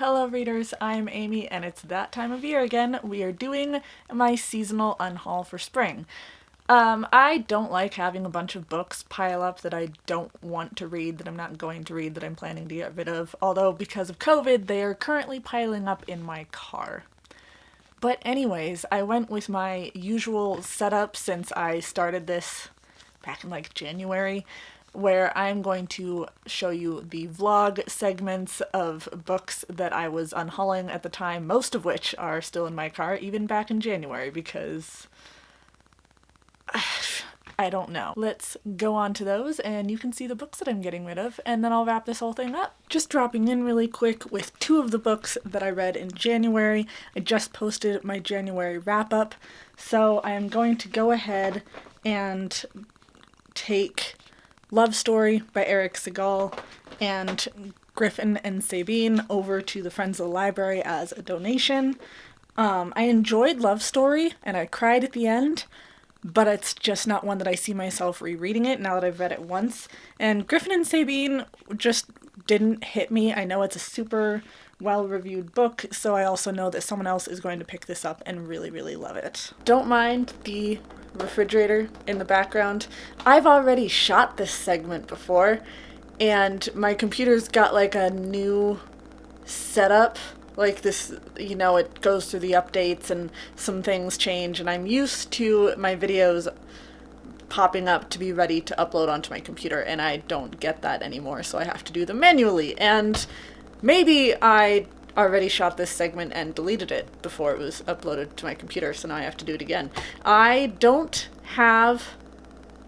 Hello readers, I'm Amy and it's that time of year again. We are doing my seasonal unhaul for spring. I don't like having a bunch of books pile up that I don't want to read, that I'm not going to read, that I'm planning to get rid of, although because of COVID they are currently piling up in my car. But anyways, I went with my usual setup since I started this back in January, where I'm going to show you the vlog segments of books that I was unhauling at the time, most of which are still in my car, even back in January, because I don't know. Let's go on to those, and you can see the books that I'm getting rid of, and then I'll wrap this whole thing up. Just dropping in really quick with two of the books that I read in January. I just posted my January wrap-up, so I am going to go ahead and take Love Story by Eric Segal and Griffin and Sabine over to the Friends of the Library as a donation. I enjoyed Love Story and I cried at the end, but it's just not one that I see myself rereading it now that I've read it once. And Griffin and Sabine just didn't hit me. I know it's a super well-reviewed book, so I also know that someone else is going to pick this up and really, really love it. Don't mind the refrigerator in the background. I've already shot this segment before, and my computer's got a new setup. This, it goes through the updates and some things change, and I'm used to my videos popping up to be ready to upload onto my computer, and I don't get that anymore, so I have to do them manually. And maybe I already shot this segment and deleted it before it was uploaded to my computer, so now I have to do it again. I don't have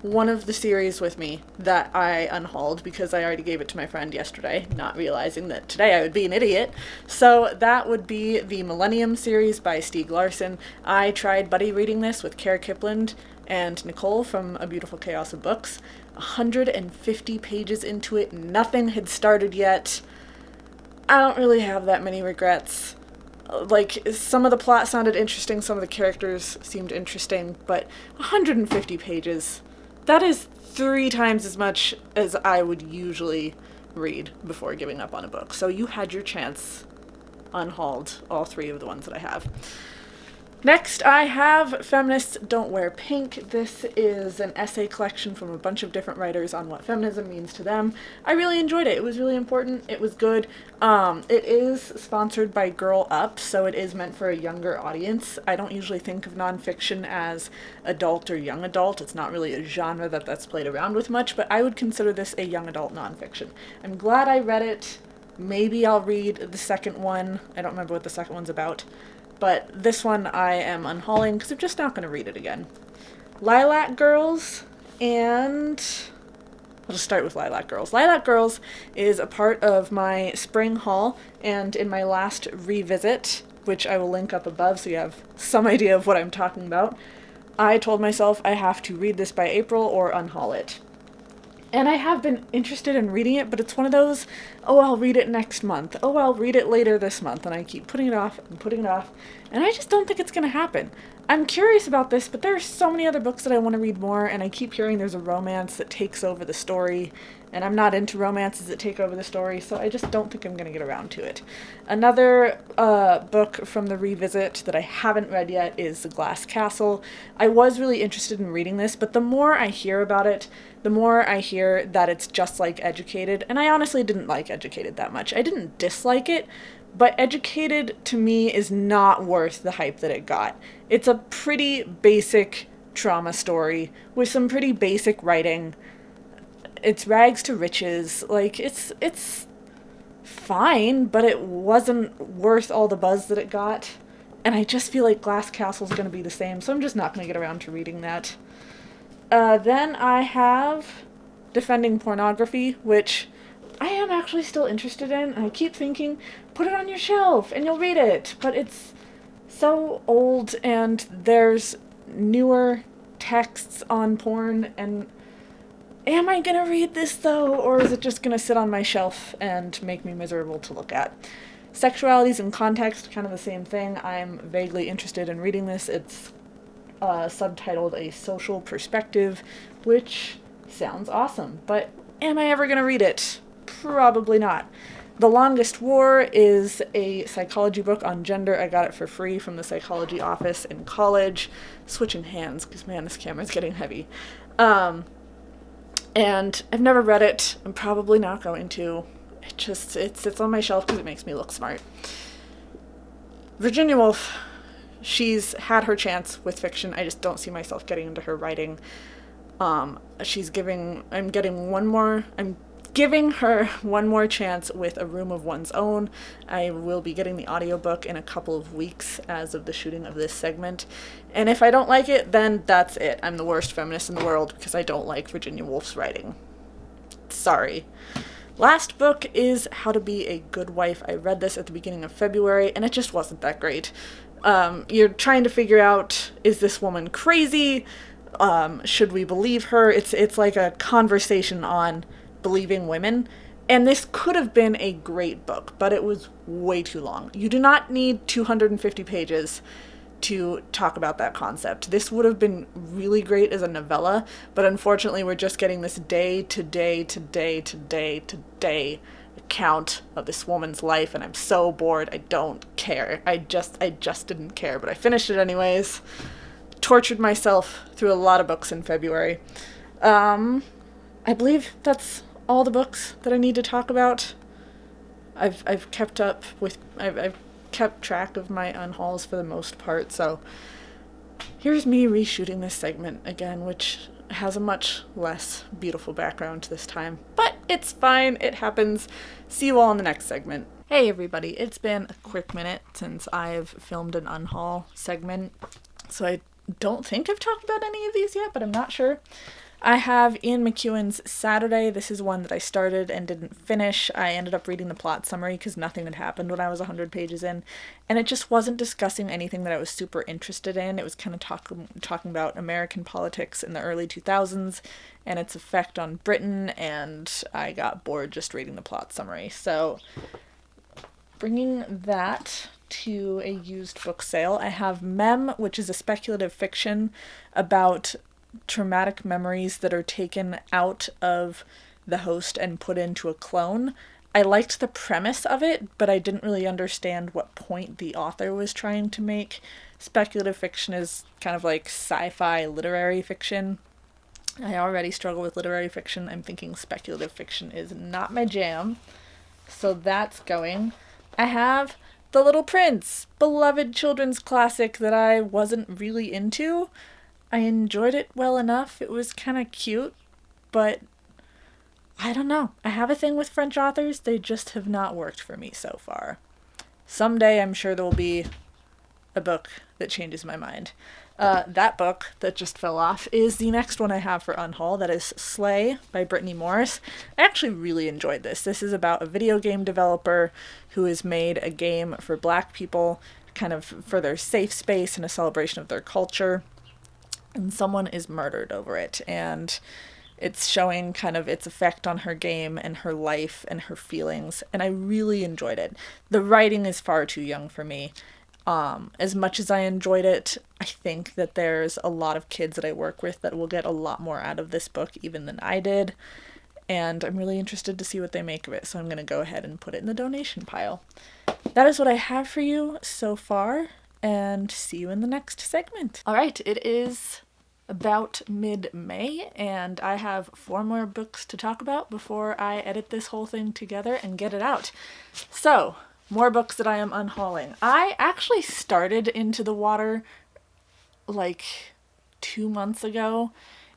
one of the series with me that I unhauled because I already gave it to my friend yesterday, not realizing that today I would be an idiot. So that would be the Millennium series by Stieg Larsson. I tried buddy reading this with Kara Kipland and Nicole from A Beautiful Chaos of Books. 150 pages into it, nothing had started yet. I don't really have that many regrets. Some of the plot sounded interesting, some of the characters seemed interesting, but 150 pages, that is 3 times as much as I would usually read before giving up on a book. So you had your chance. Unhauled all 3 of the ones that I have. Next, I have Feminists Don't Wear Pink. This is an essay collection from a bunch of different writers on what feminism means to them. I really enjoyed it. It was really important. It was good. It is sponsored by Girl Up, so it is meant for a younger audience. I don't usually think of nonfiction as adult or young adult. It's not really a genre that's played around with much, but I would consider this a young adult nonfiction. I'm glad I read it. Maybe I'll read the second one. I don't remember what the second one's about. But this one I am unhauling because I'm just not going to read it again. Lilac Girls, and I'll just start with Lilac Girls. Lilac Girls is a part of my spring haul, and in my last revisit, which I will link up above so you have some idea of what I'm talking about, I told myself I have to read this by April or unhaul it. And I have been interested in reading it, but it's one of those, I'll read it next month. I'll read it later this month. And I keep putting it off and putting it off. And I just don't think it's going to happen. I'm curious about this, but there are so many other books that I want to read more, and I keep hearing there's a romance that takes over the story. And I'm not into romances that take over the story, so I just don't think I'm going to get around to it. Another book from the revisit that I haven't read yet is The Glass Castle. I was really interested in reading this, but the more I hear about it, the more I hear that it's just like Educated, and I honestly didn't like Educated that much. I didn't dislike it, but Educated to me is not worth the hype that it got. It's a pretty basic trauma story with some pretty basic writing. It's rags to riches. It's fine, but it wasn't worth all the buzz that it got. And I just feel like Glass Castle's going to be the same, so I'm just not going to get around to reading that. Then I have Defending Pornography, which I am actually still interested in. I keep thinking, put it on your shelf and you'll read it. But it's so old, and there's newer texts on porn, and am I going to read this, though, or is it just going to sit on my shelf and make me miserable to look at? Sexualities and Context, kind of the same thing. I'm vaguely interested in reading this. It's subtitled A Social Perspective, which sounds awesome, but am I ever going to read it? Probably not. The Longest War is a psychology book on gender. I got it for free from the psychology office in college. Switching hands, because man, this camera's getting heavy. And I've never read it. I'm probably not going to. It sits on my shelf because it makes me look smart. Virginia Woolf, she's had her chance with fiction. I just don't see myself getting into her writing. I'm giving her one more chance with A Room of One's Own. I will be getting the audiobook in a couple of weeks as of the shooting of this segment. And if I don't like it, then that's it. I'm the worst feminist in the world because I don't like Virginia Woolf's writing. Sorry. Last book is How to Be a Good Wife. I read this at the beginning of February, and it just wasn't that great. You're trying to figure out, is this woman crazy? Should we believe her? It's like a conversation on believing women. And this could have been a great book, but it was way too long. You do not need 250 pages to talk about that concept. This would have been really great as a novella, but unfortunately we're just getting this day-to-day account of this woman's life, and I'm so bored. I don't care. I just didn't care, but I finished it anyways. Tortured myself through a lot of books in February. I believe that's all the books that I need to talk about. I've kept track of my unhauls for the most part, so here's me reshooting this segment again, which has a much less beautiful background this time, but it's fine, it happens. See you all in the next segment. Hey everybody, it's been a quick minute since I've filmed an unhaul segment, so I don't think I've talked about any of these yet, but I'm not sure. I have Ian McEwan's Saturday. This is one that I started and didn't finish. I ended up reading the plot summary because nothing had happened when I was 100 pages in, and it just wasn't discussing anything that I was super interested in. It was kind of talking about American politics in the early 2000s and its effect on Britain, and I got bored just reading the plot summary. So bringing that to a used book sale, I have Mem, which is a speculative fiction about traumatic memories that are taken out of the host and put into a clone. I liked the premise of it, but I didn't really understand what point the author was trying to make. Speculative fiction is kind of like sci-fi literary fiction. I already struggle with literary fiction. I'm thinking speculative fiction is not my jam. So that's going. I have The Little Prince, beloved children's classic that I wasn't really into. I enjoyed it well enough. It was kind of cute, but I don't know. I have a thing with French authors. They just have not worked for me so far. Someday I'm sure there will be a book that changes my mind. That book that just fell off is the next one I have for Unhaul. That is Slay by Brittany Morris. I actually really enjoyed this. This is about a video game developer who has made a game for Black people, kind of for their safe space and a celebration of their culture. And someone is murdered over it, and it's showing kind of its effect on her game and her life and her feelings, and I really enjoyed it. The writing is far too young for me. As much as I enjoyed it, I think that there's a lot of kids that I work with that will get a lot more out of this book even than I did, and I'm really interested to see what they make of it, so I'm going to go ahead and put it in the donation pile. That is what I have for you so far, and see you in the next segment. All right, it is about mid-May, and I have 4 more books to talk about before I edit this whole thing together and get it out. So, more books that I am unhauling. I actually started Into the Water like 2 months ago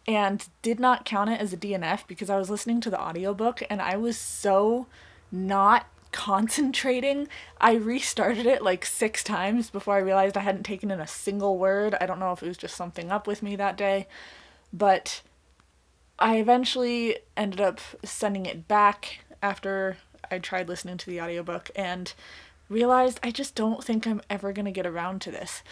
and did not count it as a DNF because I was listening to the audiobook and I was so not concentrating. I restarted it like 6 times before I realized I hadn't taken in a single word. I don't know if it was just something up with me that day, but I eventually ended up sending it back after I tried listening to the audiobook and realized I just don't think I'm ever going to get around to this.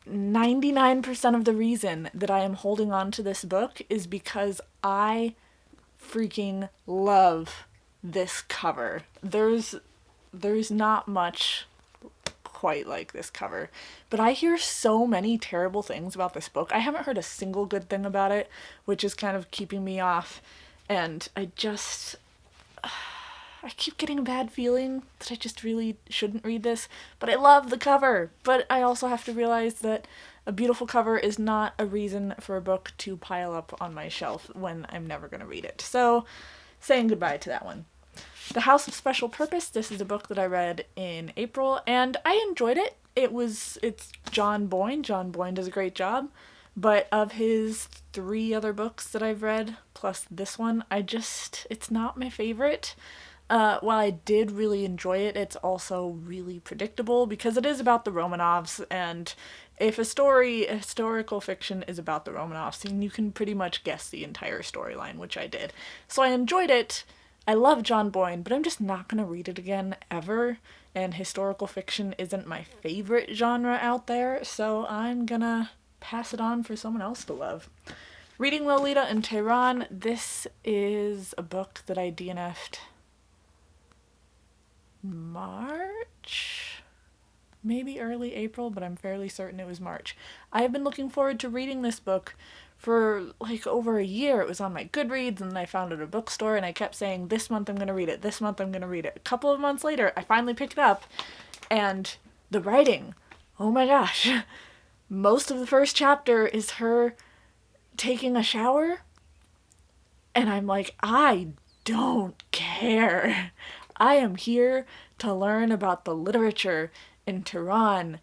99% of the reason that I am holding on to this book is because I freaking love this cover. There's not much quite like this cover, but I hear so many terrible things about this book. I haven't heard a single good thing about it, which is kind of keeping me off, and I keep getting a bad feeling that I just really shouldn't read this, but I love the cover. But I also have to realize that a beautiful cover is not a reason for a book to pile up on my shelf when I'm never going to read it. So, saying goodbye to that one. The House of Special Purpose, this is a book that I read in April, and I enjoyed it. It's John Boyne. John Boyne does a great job. But of his 3 other books that I've read, plus this one, it's not my favorite. While I did really enjoy it, it's also really predictable because it is about the Romanovs, and if a historical fiction is about the Romanovs, then you can pretty much guess the entire storyline, which I did. So I enjoyed it. I love John Boyne, but I'm just not going to read it again ever, and historical fiction isn't my favorite genre out there, so I'm gonna pass it on for someone else to love. Reading Lolita and Tehran, this is a book that I DNF'd March? Maybe early April, but I'm fairly certain it was March. I have been looking forward to reading this book for like over a year. It was on my Goodreads, and then I found it at a bookstore, and I kept saying, this month I'm going to read it, this month I'm going to read it. A couple of months later, I finally picked it up, and the writing, oh my gosh. Most of the first chapter is her taking a shower, and I'm like, I don't care. I am here to learn about the literature in Tehran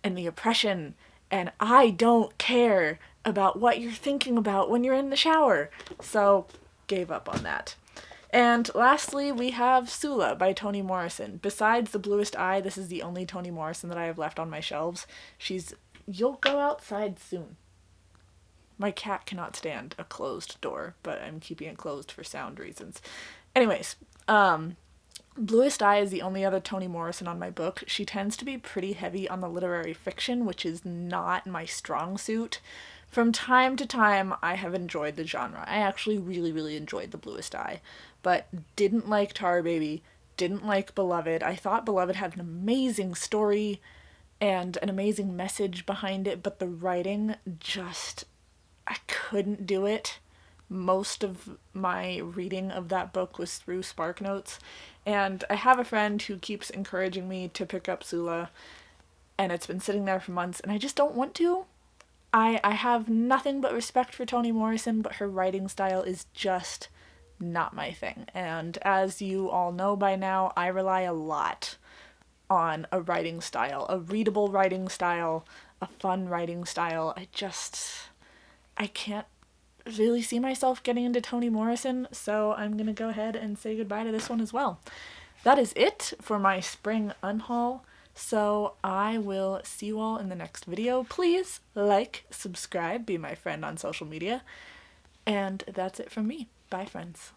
and the oppression, and I don't care about what you're thinking about when you're in the shower. So, gave up on that. And lastly, we have Sula by Toni Morrison. Besides The Bluest Eye, this is the only Toni Morrison that I have left on my shelves. You'll go outside soon. My cat cannot stand a closed door, but I'm keeping it closed for sound reasons. Anyways, Bluest Eye is the only other Toni Morrison on my book. She tends to be pretty heavy on the literary fiction, which is not my strong suit. From time to time, I have enjoyed the genre. I actually really, really enjoyed The Bluest Eye, but didn't like Tar Baby, didn't like Beloved. I thought Beloved had an amazing story and an amazing message behind it, but the writing I couldn't do it. Most of my reading of that book was through SparkNotes, and I have a friend who keeps encouraging me to pick up Sula, and it's been sitting there for months, and I just don't want to. I have nothing but respect for Toni Morrison, but her writing style is just not my thing, and as you all know by now, I rely a lot on a writing style, a readable writing style, a fun writing style. I can't really see myself getting into Toni Morrison, so I'm gonna go ahead and say goodbye to this one as well. That is it for my spring unhaul, so I will see you all in the next video. Please like, subscribe, be my friend on social media, and that's it from me. Bye, friends.